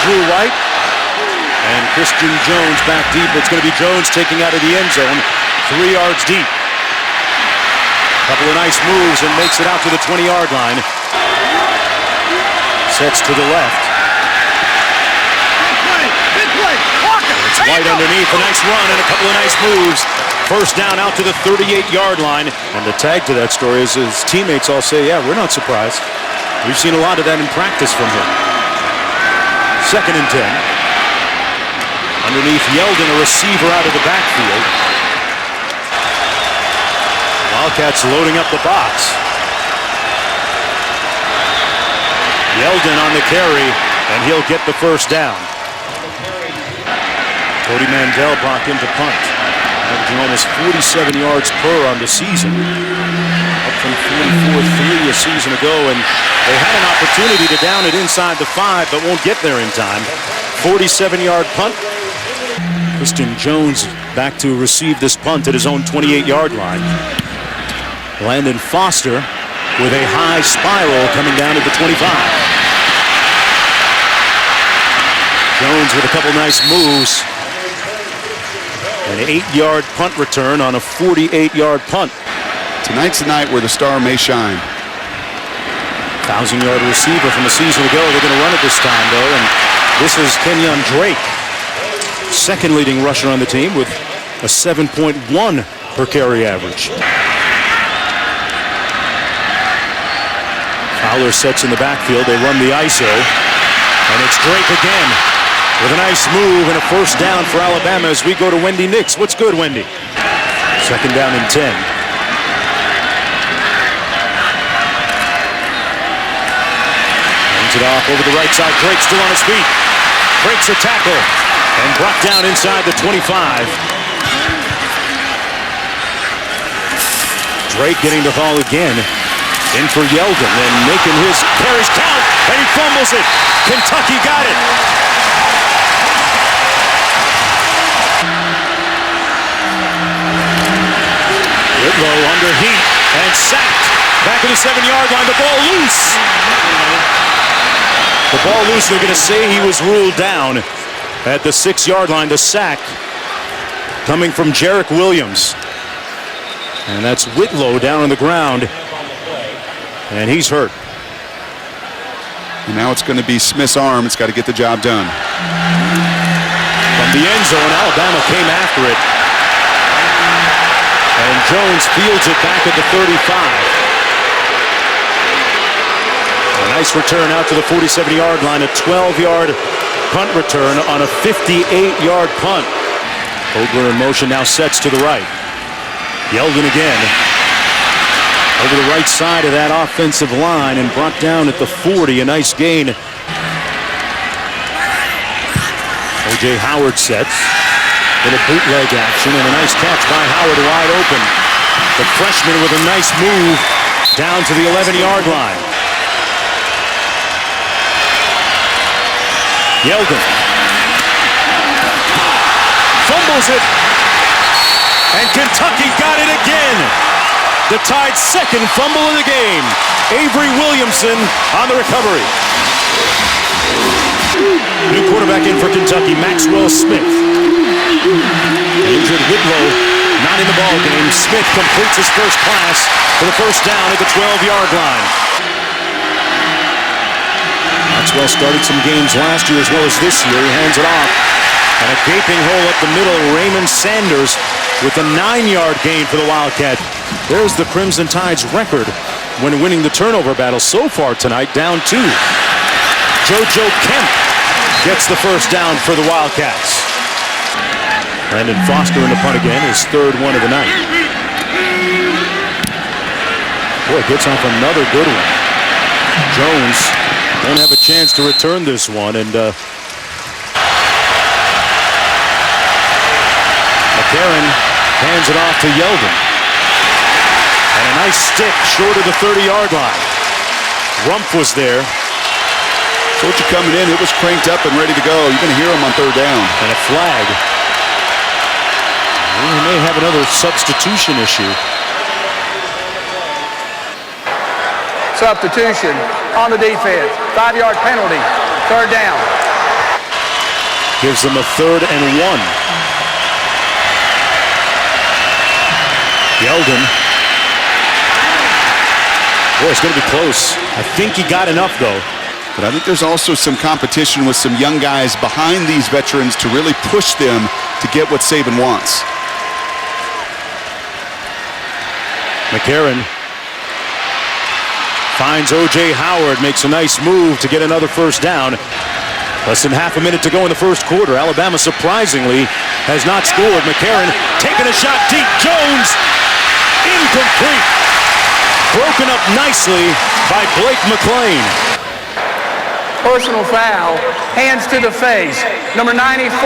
Andrew White. And Christian Jones back deep. It's going to be Jones taking out of the end zone, 3 yards deep. Couple of nice moves and makes it out to the 20-yard line. Sets to the left. It's White underneath, a nice run and a couple of nice moves. First down out to the 38-yard line. And the tag to that story is his teammates all say, yeah, we're not surprised. We've seen a lot of that in practice from him. 2nd and 10. Underneath Yeldon, a receiver out of the backfield. Wildcats loading up the box. Yeldon on the carry, and he'll get the first down. Cody Mandel brought him to punt, averaging almost 47 yards per on the season, up from 44-3 a season ago, and they had an opportunity to down it inside the 5, but won't get there in time. 47-yard punt. Christian Jones back to receive this punt at his own 28-yard line. Landon Foster with a high spiral coming down at the 25. Jones with a couple nice moves. An 8-yard punt return on a 48-yard punt. Tonight's the night where the star may shine. 1,000-yard receiver from a season ago. They're going to run it this time, though, and this is Kenyon Drake, second leading rusher on the team with a 7.1 per carry average. Fowler sets in the backfield. They run the ISO, and it's Drake again with a nice move and a first down for Alabama as we go to Wendy Nix. What's good, Wendy? 2nd down and 10. Hands it off over the right side. Drake still on his feet. Breaks a tackle and brought down inside the 25. Drake getting the ball again. In for Yeldon and making his carries count, and he fumbles it. Kentucky got it. Whitlow under heat and sacked. Back at the 7-yard line, the ball loose. The ball loose, they're going to say he was ruled down at the 6-yard line. The sack coming from Jarek Williams. And that's Whitlow down on the ground. And he's hurt. And now it's going to be Smith's arm. It's got to get the job done. From the end zone, Alabama came after it. And Jones fields it back at the 35. A nice return out to the 47-yard line. A 12-yard punt return on a 58-yard punt. Ogler in motion now sets to the right. Yeldon again. Over the right side of that offensive line and brought down at the 40. A nice gain. O.J. Howard sets. Little bootleg action and a nice catch by Howard wide open. The freshman with a nice move down to the 11-yard line. Yeldon. Fumbles it. And Kentucky got it again. The Tide's second fumble of the game. Avery Williamson on the recovery. New quarterback in for Kentucky, Maxwell Smith. Injured Whitlow, not in the ball game. Smith completes his first pass for the first down at the 12-yard line. Maxwell started some games last year as well as this year. He hands it off. And a gaping hole up the middle, Raymond Sanders with a 9-yard gain for the Wildcat. There's the Crimson Tide's record when winning the turnover battle so far tonight, down 2. JoJo Kemp gets the first down for the Wildcats. Landon Foster in the punt again, his 3rd one of the night. Boy, gets off another good one. Jones won't have a chance to return this one, and McCarron hands it off to Yeldon. And a nice stick short of the 30-yard line. Rumpf was there. Told you coming in, it was cranked up and ready to go. You're going to hear him on 3rd down. And a flag. We may have another substitution issue. Substitution on the defense. 5-yard penalty. 3rd down. Gives them a 3rd and 1. Yeldon. Boy, it's going to be close. I think he got enough, though. But I think there's also some competition with some young guys behind these veterans to really push them to get what Saban wants. McCarron finds O.J. Howard, makes a nice move to get another first down. Less than half a minute to go in the first quarter. Alabama surprisingly has not scored. McCarron taking a shot deep. Jones, incomplete. Broken up nicely by Blake McLean. Personal foul, hands to the face. Number 94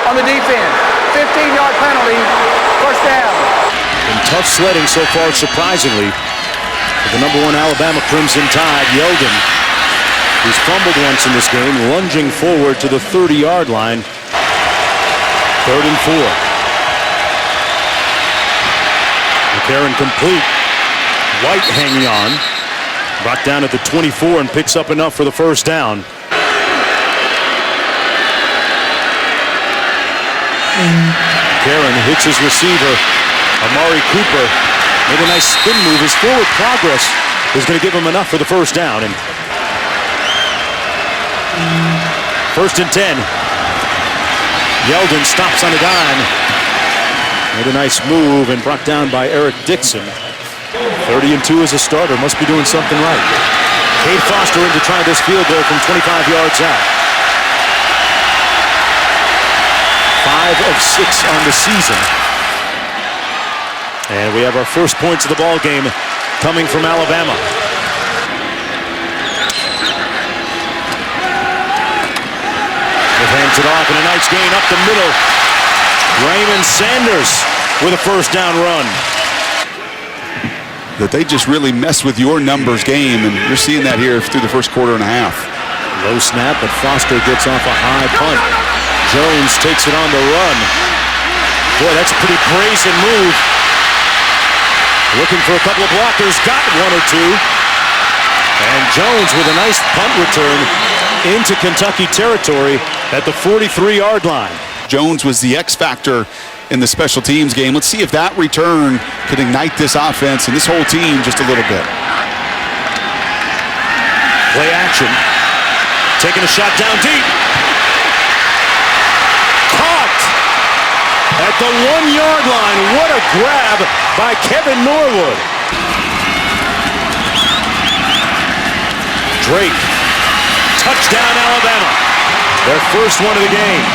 on the defense. 15-yard penalty, first down. And tough sledding so far, surprisingly. For the number 1 Alabama Crimson Tide, Yeldon, who's fumbled once in this game, lunging forward to the 30-yard line. 3rd and 4. McCarron complete. White hanging on. Brought down at the 24 and picks up enough for the first down. McCarron hits his receiver. Amari Cooper made a nice spin move. His forward progress is going to give him enough for the first down. And 1st and 10. Yeldon stops on a dime. Made a nice move and brought down by Eric Dixon. 30 and 2 as a starter. Must be doing something right. Cade Foster in to try this field goal from 25 yards out. 5 of 6 on the season. And we have our first points of the ball game coming from Alabama. Hands it off and a nice gain up the middle. Raymond Sanders with a first down run. That they just really mess with your numbers game, and you're seeing that here through the first quarter and a half. Low snap, but Foster gets off a high punt. Jones takes it on the run. Boy, that's a pretty brazen move. Looking for a couple of blockers, got 1 or 2. And Jones with a nice punt return into Kentucky territory at the 43-yard line. Jones was the X factor in the special teams game. Let's see if that return could ignite this offense and this whole team just a little bit. Play action. Taking a shot down deep. Caught at the 1-yard line. What a grab by Kevin Norwood. Drake. Touchdown, Alabama. Their first one of the game.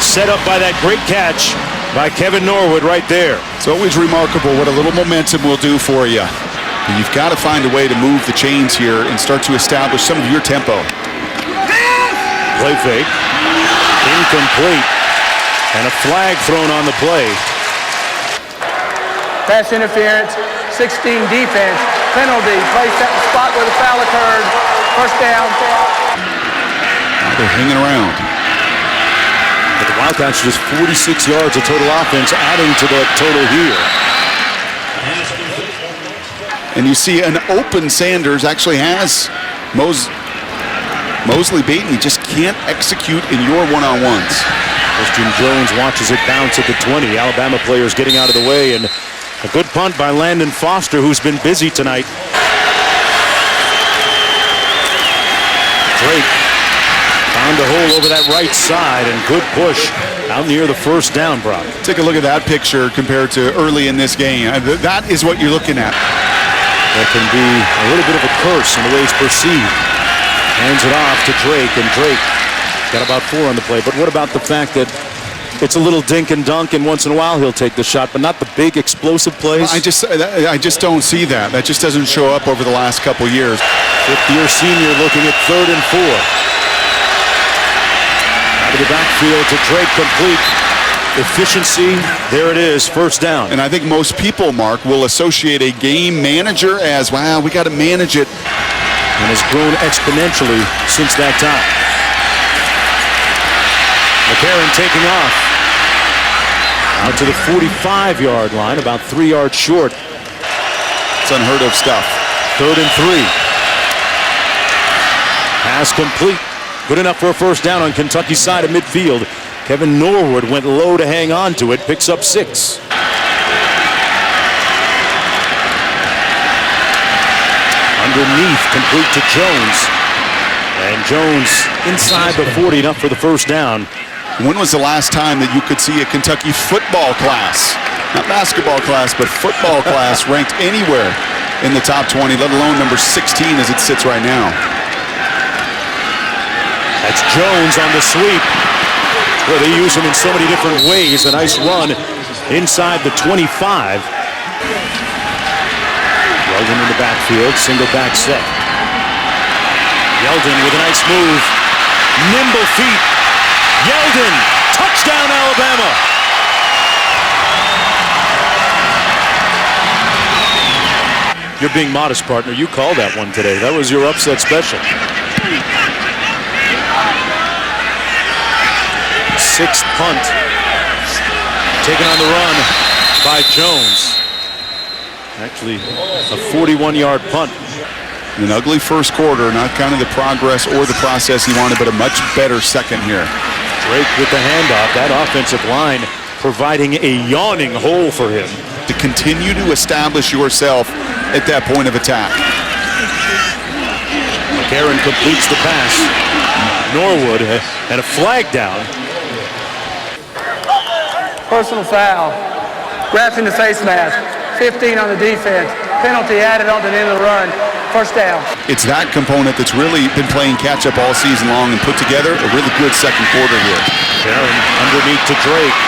Set up by that great catch by Kevin Norwood right there. It's always remarkable what a little momentum will do for you. And you've got to find a way to move the chains here and start to establish some of your tempo. Play fake. Incomplete. And a flag thrown on the play. Pass interference, 16 defense, penalty, placed at the spot where the foul occurred. First down. They're hanging around. But the Wildcats just 46 yards of total offense, adding to the total here. And you see an open Sanders actually has Mosley beaten. He just can't execute in your one-on-ones. Christian Jones watches it bounce at the 20. Alabama players getting out of the way, and a good punt by Landon Foster, who's been busy tonight. Drake found a hole over that right side, and good push out near the first down, Brock. Take a look at that picture compared to early in this game. That is what you're looking at. That can be a little bit of a curse in the way it's perceived. Hands it off to Drake, and Drake got about 4 on the play. But what about the fact that it's a little dink and dunk, and once in a while he'll take the shot, but not the big explosive plays? I just don't see that. That just doesn't show up over the last couple years. Fifth-year senior looking at 3rd and 4. Out of the backfield to Drake, complete. Efficiency, there it is, first down. And I think most people, Mark, will associate a game manager as, wow, we got to manage it. And has grown exponentially since that time. McCarron taking off. Out to the 45-yard line, about 3 yards short. It's unheard of stuff. 3rd and 3. Pass complete. Good enough for a first down on Kentucky's side of midfield. Kevin Norwood went low to hang on to it, picks up 6. Underneath, complete to Jones. And Jones inside the 40, enough for the first down. When was the last time that you could see a Kentucky football class, not basketball class, but football class ranked anywhere in the top 20, let alone number 16 as it sits right now? That's Jones on the sweep. Well, they use him in so many different ways. A nice run inside the 25. Yeldon in the backfield, single back set. Yeldon with a nice move. Nimble feet. Yeldon, touchdown Alabama. You're being modest, partner. You called that one today. That was your upset special. 6th punt. Taken on the run by Jones. Actually, a 41-yard punt. An ugly first quarter, not kind of the progress or the process he wanted, but a much better second here. Drake with the handoff. That offensive line providing a yawning hole for him. To continue to establish yourself at that point of attack. Karen completes the pass. Norwood and a flag down. Personal foul. Wrapped in the face mask. 15 on the defense. Penalty added on to the end of the run. First down. It's that component that's really been playing catch-up all season long and put together a really good second quarter here. Karen underneath to Drake.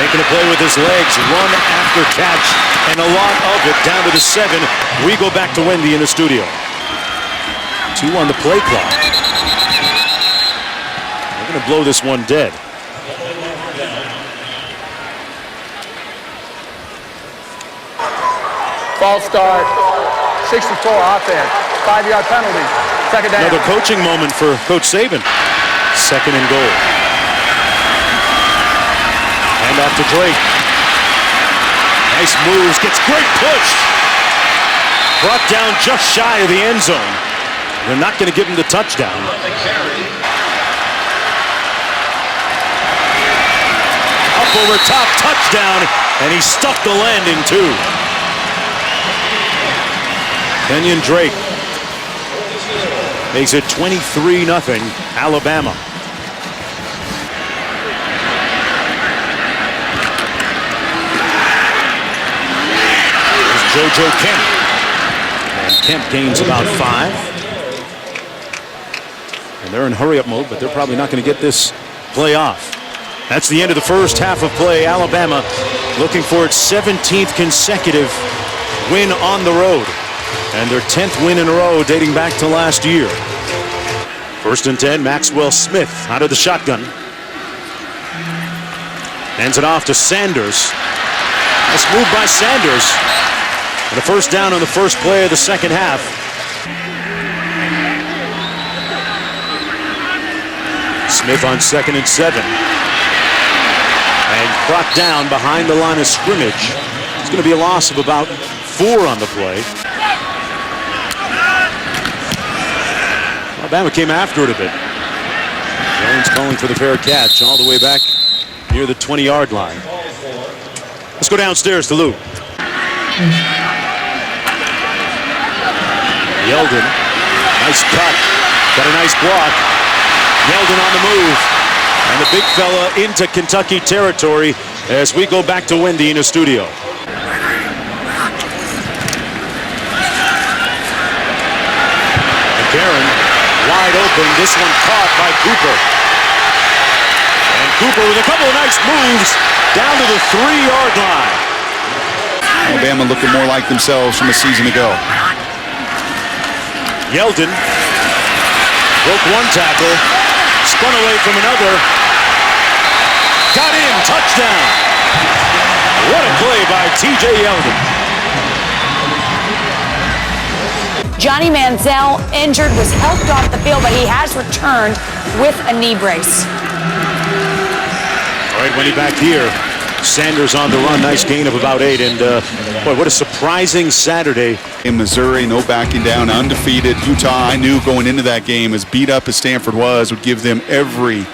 Making a play with his legs. Run after catch. And a lot of it down to the 7. We go back to Wendy in the studio. 2 on the play clock. They're going to blow this one dead. False start. 64 offense. 5-yard penalty. Second down. Another coaching moment for Coach Saban. 2nd and goal. Hand off to Drake. Nice moves. Gets great push. Brought down just shy of the end zone. They're not going to give him the touchdown. Up over top, touchdown, and he stuck the landing too. Kenyon Drake makes it 23-0 Alabama. There's JoJo Kemp. And Kemp gains about 5. And they're in hurry-up mode, but they're probably not going to get this play off. That's the end of the first half of play. Alabama looking for its 17th consecutive win on the road. And their 10th win in a row dating back to last year. 1st and 10, Maxwell Smith out of the shotgun. Hands it off to Sanders. Nice move by Sanders. And a first down on the first play of the second half. Smith on 2nd and 7. And brought down behind the line of scrimmage. It's going to be a loss of about 4 on the play. Alabama came after it a bit. Jones calling for the fair catch all the way back near the 20-yard line. Let's go downstairs to Lou. Yeldon, nice cut, got a nice block. Yeldon on the move, and the big fella into Kentucky territory as we go back to Wendy in the studio. And Karen wide open, this one caught by Cooper. And Cooper with a couple of nice moves down to the 3-yard line. Alabama looking more like themselves from a season ago. Yeldon broke one tackle, spun away from another, got in, touchdown. What a play by TJ Yeldon. Johnny Manziel, injured, was helped off the field, but he has returned with a knee brace. All right, Wendy back here. Sanders on the run. Nice gain of about 8. And boy, what a surprising Saturday. In Missouri, no backing down, undefeated. Utah, I knew going into that game, as beat up as Stanford was, would give them every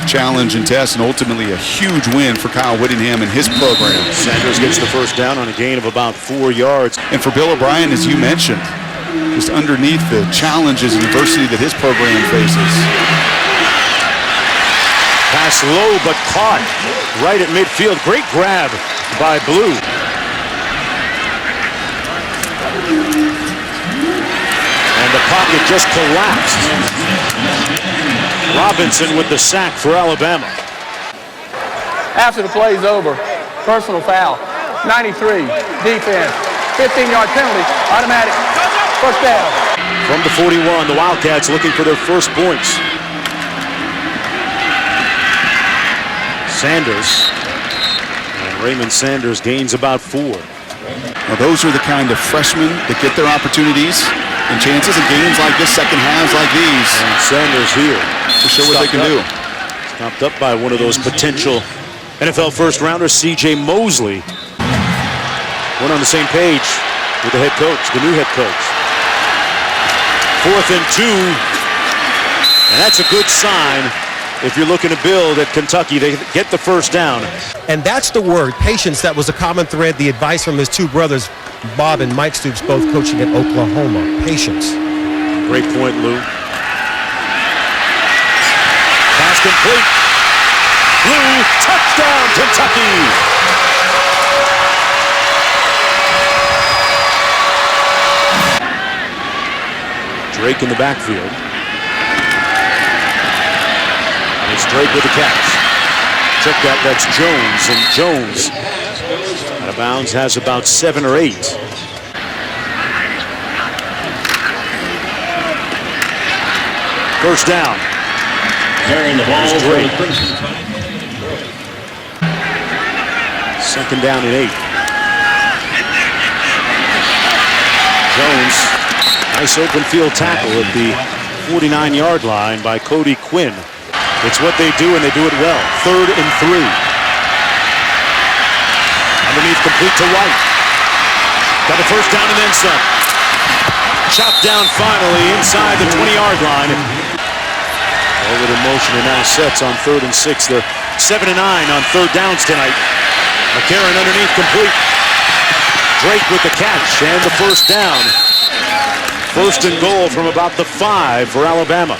challenge and test, and ultimately a huge win for Kyle Whittingham and his program. Sanders gets the first down on a gain of about 4 yards. And for Bill O'Brien, as you mentioned, just underneath the challenges and adversity that his program faces. Pass low, but caught right at midfield. Great grab by Blue. And the pocket just collapsed. Robinson with the sack for Alabama. After the play's over, personal foul, 93, defense, 15-yard penalty, automatic, first down. From the 41, the Wildcats looking for their first points. Sanders, and Raymond Sanders gains about 4. Now those are the kind of freshmen that get their opportunities and chances in games like this, second halves like these. And Sanders here to show what they can do. Stopped up by one of those potential NFL first-rounders, C.J. Mosley. One on the same page with the head coach, the new head coach. 4th and 2, and that's a good sign. If you're looking to build at Kentucky, they get the first down. And that's the word, patience. That was a common thread, the advice from his two brothers, Bob and Mike Stoops, both coaching at Oklahoma. Patience. Great point, Lou. Pass complete. Blue, touchdown, Kentucky. Drake in the backfield. It's Drake with the catch. Check that, that's Jones, and Jones out of bounds, has about 7 or 8. First down. Carrying the ball for the Crimson. Second down and 8. Jones, nice open field tackle at the 49-yard line by Cody Quinn. It's what they do, and they do it well. 3rd and 3. Underneath, complete to White. Got the first down and then some. Chopped down finally inside the 20-yard line. Forward in motion and now sets on 3rd and 6. They're 7 and 9 on 3rd downs tonight. McCarron underneath, complete. Drake with the catch and the first down. 1st and goal from about the 5 for Alabama.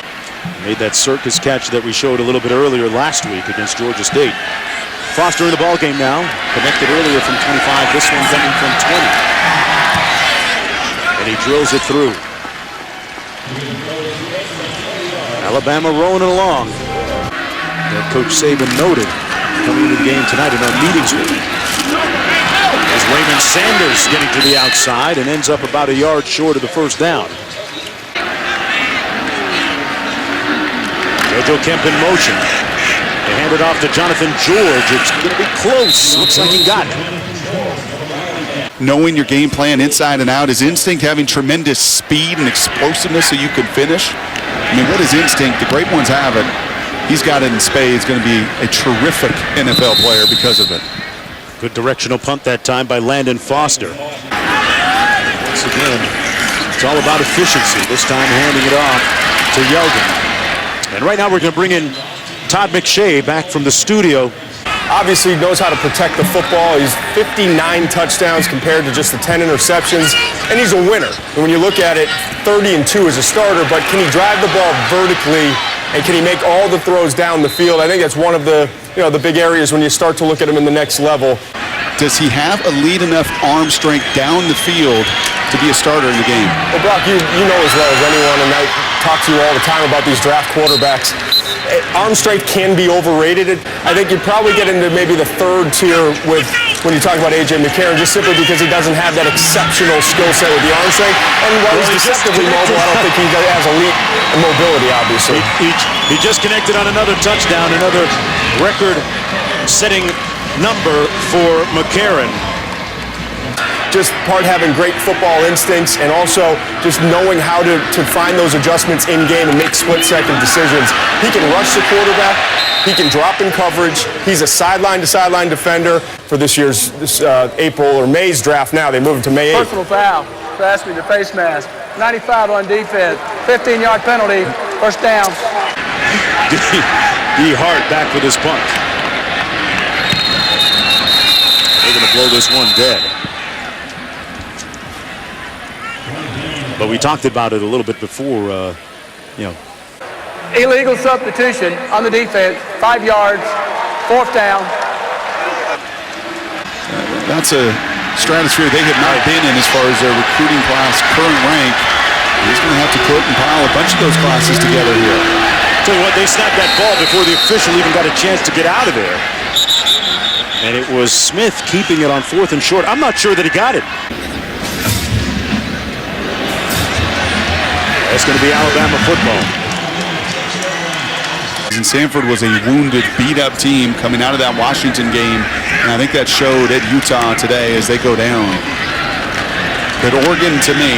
Made that circus catch that we showed a little bit earlier last week against Georgia State. Foster in the ball game now. Connected earlier from 25. This one coming from 20. And he drills it through. Alabama rolling along. That Coach Saban noted coming into the game tonight in our meetings with him. There's Raymond Sanders getting to the outside and ends up about a yard short of the first down. Joe Kemp in motion. They hand it off to Jonathan George. It's going to be close. Looks like he got it. Knowing your game plan inside and out, his instinct having tremendous speed and explosiveness so you can finish. I mean, what is instinct? The great ones have it. He's got it in spades. Going to be a terrific NFL player because of it. Good directional punt that time by Landon Foster. Once again, it's all about efficiency. This time handing it off to Yeldon. And right now we're going to bring in Todd McShay back from the studio. Obviously knows how to protect the football. He's 59 touchdowns compared to just the 10 interceptions, and he's a winner. And when you look at it, 30 and 2 as a starter, but can he drive the ball vertically, and can he make all the throws down the field? I think that's one of the big areas when you start to look at him in the next level. Does he have elite enough arm strength down the field to be a starter in the game? Well, Brock, you know as well as anyone, and I talk to you all the time about these draft quarterbacks. Arm strength can be overrated. I think you'd probably get into maybe the 3rd tier with when you talk about A.J. McCarron, just simply because he doesn't have that exceptional skill set with the arm strength. And while he's deceptively mobile, I don't think he has elite mobility, obviously. He just connected on another touchdown, another record-setting number for McCarron. Just part having great football instincts and also just knowing how to find those adjustments in game and make split-second decisions. He can rush the quarterback. He can drop in coverage. He's a sideline-to-sideline defender for this year's April or May's draft now. They moved to May 8th. Personal foul. Pass me the face mask. 95 on defense. 15-yard penalty. First down. D. Hart back with his punt. They're going to blow this one dead. But we talked about it a little bit before, Illegal substitution on the defense. 5 yards. Fourth down. That's a stratosphere they have not been in as far as their recruiting class current rank. He's going to have to put and pile a bunch of those classes together here. Tell you what, they snapped that ball before the official even got a chance to get out of there. And it was Smith keeping it on 4th and short. I'm not sure that he got it. That's going to be Alabama football. And Sanford was a wounded, beat-up team coming out of that Washington game, and I think that showed at Utah today as they go down. But Oregon, to me,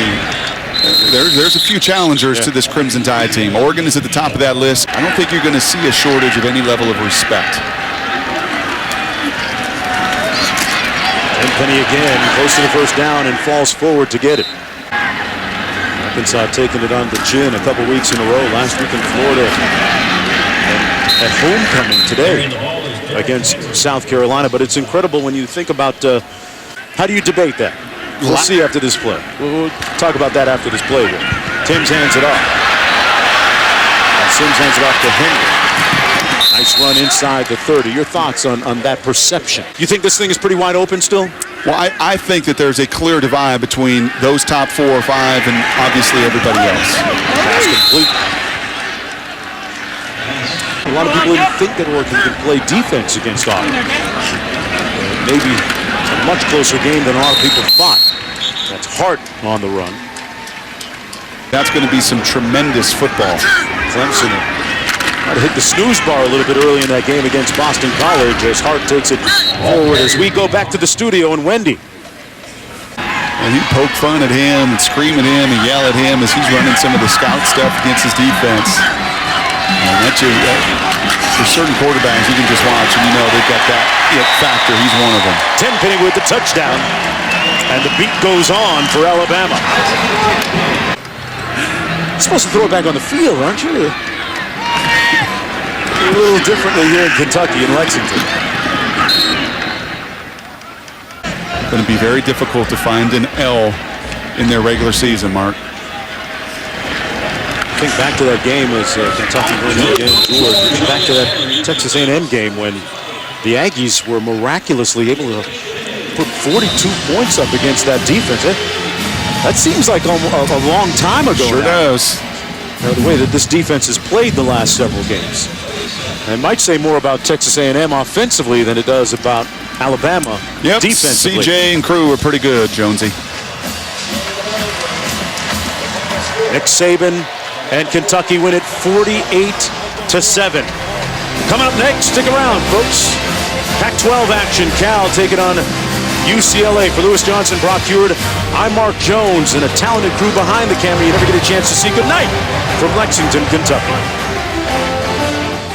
there's a few challengers to this Crimson Tide team. Oregon is at the top of that list. I don't think you're going to see a shortage of any level of respect. And Penny again, close to the first down and falls forward to get it. Arkansas taking it on the chin a couple weeks in a row. Last week in Florida. At homecoming today against South Carolina. But it's incredible when you think about how do you debate that? We'll see after this play. We'll talk about that after this play. Timms hands it off. And Sims hands it off to Henry. Nice run inside the 30. Your thoughts on that perception? You think this thing is pretty wide open still? Well, I think that there's a clear divide between those top 4 or 5 and obviously everybody else. Pass complete. A lot of people didn't think that Oregon could play defense against Auburn. Maybe a much closer game than a lot of people thought. That's Hart on the run. That's going to be some tremendous football. Clemson might have hit the snooze bar a little bit early in that game against Boston College as Hart takes it forward as we go back to the studio and Wendy. And he poke fun at him and scream at him and yell at him as he's running some of the scout stuff against his defense. And there's certain quarterbacks you can just watch and you know they've got that factor. He's one of them. Tenpenny with the touchdown. And the beat goes on for Alabama. You're supposed to throw it back on the field, aren't you? A little differently here in Kentucky, in Lexington. Going to be very difficult to find an L in their regular season, Mark. Think back to that game as Kentucky wins again. Think back to that Texas A&M game when the Aggies were miraculously able to put 42 points up against that defense. That seems like a long time ago. Sure does. The way that this defense has played the last several games. And it might say more about Texas A&M offensively than it does about Alabama defensively. CJ and crew are pretty good, Jonesy. Nick Saban and Kentucky win it 48-7. Coming up next, stick around, folks. Pac-12 action. Cal taking on UCLA. For Lewis Johnson, Brock Heward, I'm Mark Jones, and a talented crew behind the camera you never get a chance to see. Good night from Lexington, Kentucky.